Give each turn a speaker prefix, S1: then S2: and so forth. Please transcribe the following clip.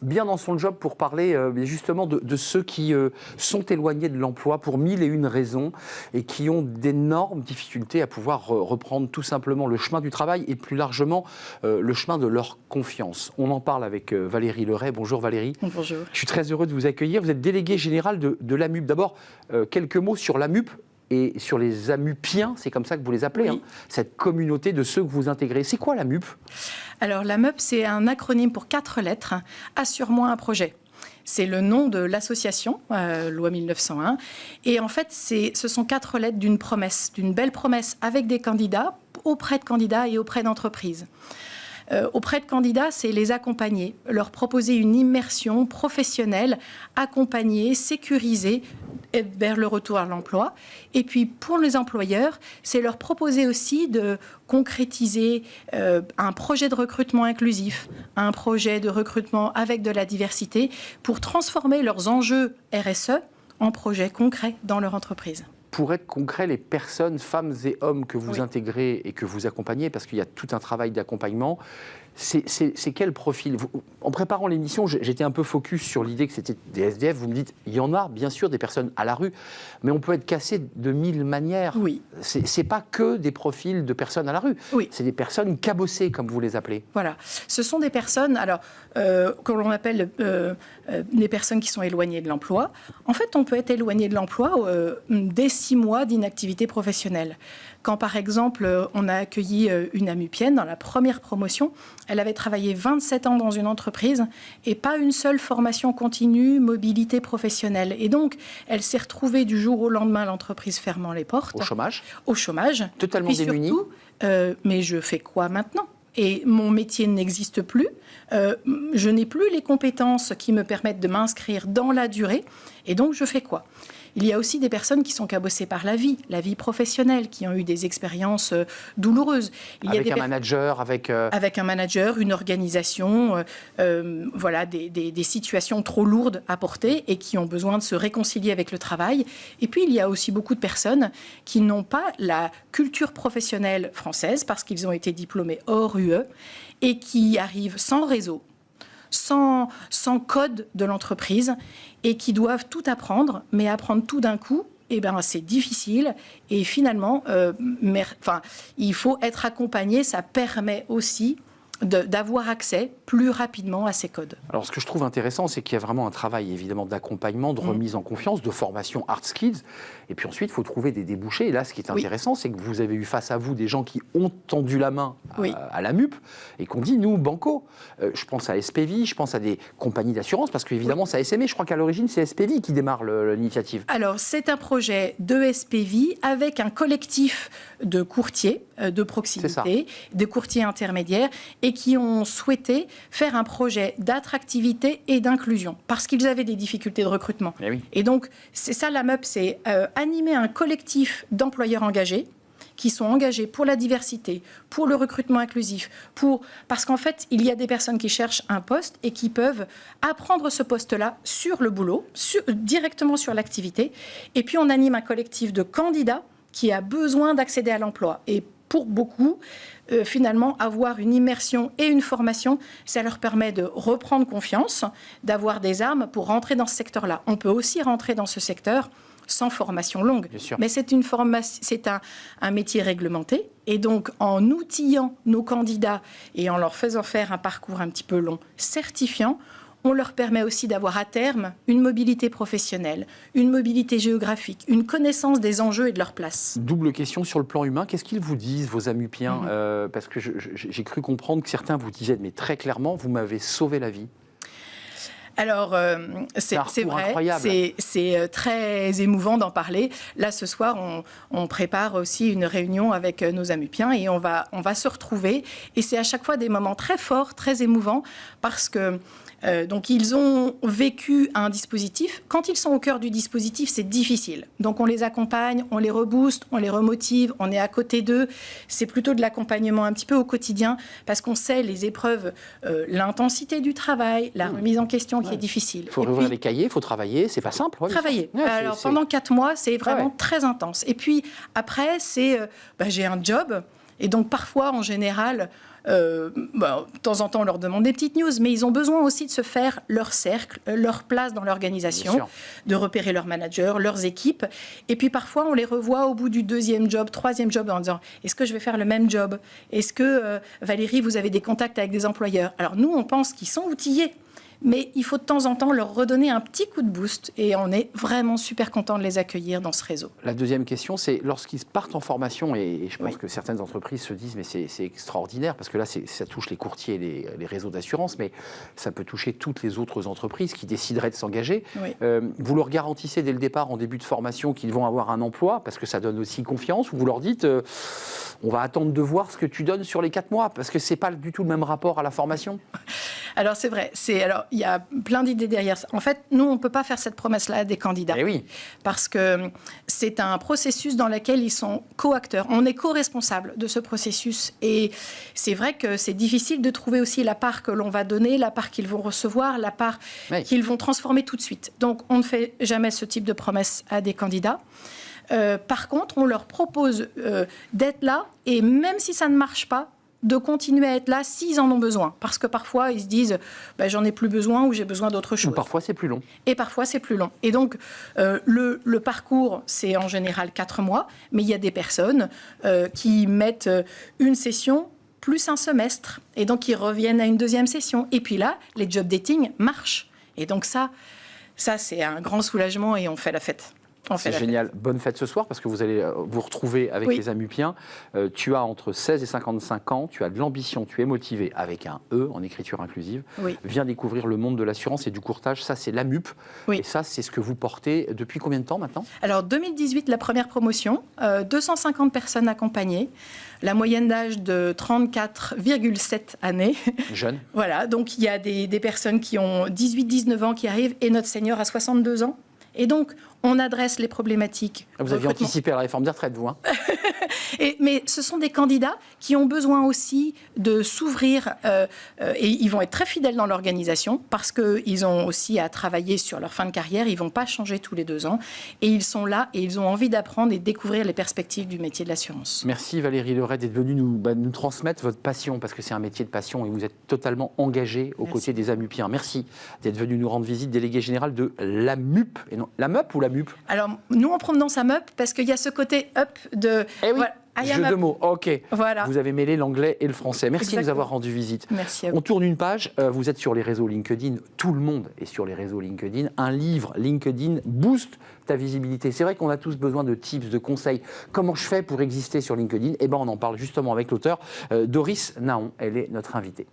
S1: bien dans son job pour parler justement de ceux qui sont éloignés de l'emploi pour mille et une raisons et qui ont d'énormes difficultés à pouvoir reprendre tout simplement le chemin du travail et plus largement le chemin de leur confiance. On en parle avec Valérie Leray. Bonjour Valérie.
S2: Bonjour.
S1: Je suis très heureux de vous accueillir. Vous êtes déléguée générale de l'AMUP. D'abord, quelques mots sur l'AMUP et sur les AMUPiens, c'est comme ça que vous les appelez, oui. Cette communauté de ceux que vous intégrez. C'est quoi l'AMUP ?
S2: Alors l'AMUP, c'est un acronyme pour 4 lettres. Assure-moi un projet. C'est le nom de l'association, loi 1901. Et en fait, ce sont 4 lettres d'une promesse, d'une belle promesse avec des candidats, auprès de candidats et auprès d'entreprises. Auprès de candidats, c'est les accompagner, leur proposer une immersion professionnelle, accompagnée, sécurisée vers le retour à l'emploi. Et puis pour les employeurs, c'est leur proposer aussi de concrétiser un projet de recrutement inclusif, un projet de recrutement avec de la diversité pour transformer leurs enjeux RSE en projets concrets dans leur entreprise.
S1: Pour être concret, les personnes, femmes et hommes que vous intégrez et que vous accompagnez, parce qu'il y a tout un travail d'accompagnement, c'est quel profil ? En préparant l'émission, j'étais un peu focus sur l'idée que c'était des SDF. Vous me dites, il y en a bien sûr des personnes à la rue, mais on peut être cassé de 1000 manières.
S2: Oui.
S1: C'est pas que des profils de personnes à la rue.
S2: Oui.
S1: C'est des personnes cabossées, comme vous les appelez.
S2: Voilà. Ce sont des personnes, alors, que l'on appelle des personnes qui sont éloignées de l'emploi. En fait, on peut être éloigné de l'emploi dès 6 mois d'inactivité professionnelle. Quand, par exemple, on a accueilli une AMUPienne dans la première promotion, elle avait travaillé 27 ans dans une entreprise et pas une seule formation continue, mobilité professionnelle. Et donc, elle s'est retrouvée du jour au lendemain, l'entreprise fermant les portes.
S1: Au chômage ?
S2: Au chômage.
S1: Totalement démunie.
S2: Surtout, mais je fais quoi maintenant ? Et mon métier n'existe plus. Je n'ai plus les compétences qui me permettent de m'inscrire dans la durée. Et donc, je fais quoi ? Il y a aussi des personnes qui sont cabossées par la vie professionnelle, qui ont eu des expériences douloureuses.
S1: Avec un manager, avec
S2: un manager, une organisation, voilà, des situations trop lourdes à porter et qui ont besoin de se réconcilier avec le travail. Et puis, il y a aussi beaucoup de personnes qui n'ont pas la culture professionnelle française parce qu'ils ont été diplômés hors UE et qui arrivent sans réseau, sans code de l'entreprise et qui doivent tout apprendre, mais apprendre tout d'un coup, eh ben, c'est difficile. Et finalement, il faut être accompagné. Ça permet aussi d'avoir accès plus rapidement à ces codes.
S1: Alors, ce que je trouve intéressant, c'est qu'il y a vraiment un travail, évidemment, d'accompagnement, de remise en confiance, de formation hard skills. Et puis ensuite, il faut trouver des débouchés. Et là, ce qui est intéressant, c'est que vous avez eu face à vous des gens qui ont tendu la main à l'AMUP et qui ont dit, nous, banco. Je pense à SPV, je pense à des compagnies d'assurance, parce qu'évidemment, c'est ASME. Je crois qu'à l'origine, c'est SPV qui démarre l'initiative.
S2: Alors, c'est un projet de SPV avec un collectif de courtiers de proximité, de courtiers intermédiaires, et qui ont souhaité faire un projet d'attractivité et d'inclusion, parce qu'ils avaient des difficultés de recrutement. Et donc, c'est ça l'AMUP, c'est animer un collectif d'employeurs engagés, qui sont engagés pour la diversité, pour le recrutement inclusif, parce qu'en fait, il y a des personnes qui cherchent un poste et qui peuvent apprendre ce poste-là sur le boulot, directement sur l'activité. Et puis, on anime un collectif de candidats qui a besoin d'accéder à l'emploi. Et pour beaucoup, finalement, avoir une immersion et une formation, ça leur permet de reprendre confiance, d'avoir des armes pour rentrer dans ce secteur-là. On peut aussi rentrer dans ce secteur sans formation longue. Mais c'est un métier réglementé. Et donc, en outillant nos candidats et en leur faisant faire un parcours un petit peu long, certifiant, on leur permet aussi d'avoir à terme une mobilité professionnelle, une mobilité géographique, une connaissance des enjeux et de leur place.
S1: Double question sur le plan humain. Qu'est-ce qu'ils vous disent, vos AMUPiens ? Parce que j'ai cru comprendre que certains vous disaient, mais très clairement, vous m'avez sauvé la vie.
S2: Alors, c'est vrai, c'est très émouvant d'en parler. Là, ce soir, on prépare aussi une réunion avec nos AMUPiens et on va se retrouver. Et c'est à chaque fois des moments très forts, très émouvants, parce que donc, ils ont vécu un dispositif. Quand ils sont au cœur du dispositif, c'est difficile. Donc, on les accompagne, on les rebooste, on les remotive, on est à côté d'eux. C'est plutôt de l'accompagnement un petit peu au quotidien parce qu'on sait les épreuves, l'intensité du travail, la remise en question qui est difficile.
S1: Il faut rouvrir les cahiers, il faut travailler. C'est pas simple.
S2: Travailler. Alors, pendant 4 mois, c'est vraiment très intense. Et puis, après, c'est j'ai un job. Et donc, parfois, en général, de temps en temps, on leur demande des petites news, mais ils ont besoin aussi de se faire leur cercle, leur place dans l'organisation, de repérer leurs managers, leurs équipes. Et puis parfois, on les revoit au bout du 2e job, 3e job, en disant « Est-ce que je vais faire le même job ? Est-ce que, Valérie, vous avez des contacts avec des employeurs ?» Alors nous, on pense qu'ils sont outillés. Mais il faut de temps en temps leur redonner un petit coup de boost et on est vraiment super content de les accueillir dans ce réseau.
S1: La deuxième question, c'est lorsqu'ils partent en formation, et je pense que certaines entreprises se disent mais c'est extraordinaire parce que là ça touche les courtiers et les réseaux d'assurance, mais ça peut toucher toutes les autres entreprises qui décideraient de s'engager. Vous leur garantissez dès le départ, en début de formation, qu'ils vont avoir un emploi parce que ça donne aussi confiance, ou vous leur dites on va attendre de voir ce que tu donnes sur les 4 mois parce que c'est pas du tout le même rapport à la formation?
S2: Alors c'est vrai, il y a plein d'idées derrière ça. En fait, nous, on ne peut pas faire cette promesse-là à des candidats. Parce que c'est un processus dans lequel ils sont co-acteurs. On est co-responsable de ce processus. Et c'est vrai que c'est difficile de trouver aussi la part que l'on va donner, la part qu'ils vont recevoir, la part qu'ils vont transformer tout de suite. Donc, on ne fait jamais ce type de promesse à des candidats. Par contre, on leur propose d'être là et même si ça ne marche pas, de continuer à être là s'ils en ont besoin. Parce que parfois, ils se disent j'en ai plus besoin ou j'ai besoin d'autre chose.
S1: Ou parfois, c'est plus long.
S2: Et parfois, c'est plus long. Et donc, le parcours, c'est en général 4 mois, mais il y a des personnes qui mettent une session plus un semestre. Et donc, ils reviennent à une 2e session. Et puis là, les job dating marchent. Et donc ça c'est un grand soulagement et on fait la fête.
S1: C'est génial. Bonne fête ce soir parce que vous allez vous retrouver avec les Amupiens. Tu as entre 16 et 55 ans, tu as de l'ambition, tu es motivé avec un E en écriture inclusive. Viens découvrir le monde de l'assurance et du courtage. Ça, c'est l'AMUP. Et ça, c'est ce que vous portez depuis combien de temps maintenant?
S2: Alors, 2018, la première promotion. 250 personnes accompagnées. La moyenne d'âge de 34,7 années.
S1: Jeune.
S2: Voilà. Donc, il y a des personnes qui ont 18-19 ans qui arrivent et notre senior a 62 ans. Et donc, on adresse les problématiques.
S1: Vous aviez anticipé la réforme des retraites, vous, hein?
S2: Mais ce sont des candidats qui ont besoin aussi de s'ouvrir et ils vont être très fidèles dans l'organisation parce qu'ils ont aussi à travailler sur leur fin de carrière. Ils ne vont pas changer tous les 2 ans. Et ils sont là et ils ont envie d'apprendre et de découvrir les perspectives du métier de l'assurance.
S1: Merci Valérie Leray d'être venue nous transmettre votre passion parce que c'est un métier de passion et vous êtes totalement engagée aux côtés des Amupiens. Merci d'être venue nous rendre visite, déléguée générale de l'AMUP. Et non, l'AMUP ou l'AMUP?
S2: Alors, nous, on prononce AMUP parce qu'il y a ce côté up de... Voilà.
S1: Jeu de mots, ok.
S2: Voilà.
S1: Vous avez mêlé l'anglais et le français. Merci de nous avoir rendu visite.
S2: Merci à vous.
S1: On tourne une page. Vous êtes sur les réseaux LinkedIn. Tout le monde est sur les réseaux LinkedIn. Un livre LinkedIn booste ta visibilité. C'est vrai qu'on a tous besoin de tips, de conseils. Comment je fais pour exister sur LinkedIn? Eh bien, on en parle justement avec l'auteur Doris Naon. Elle est notre invitée.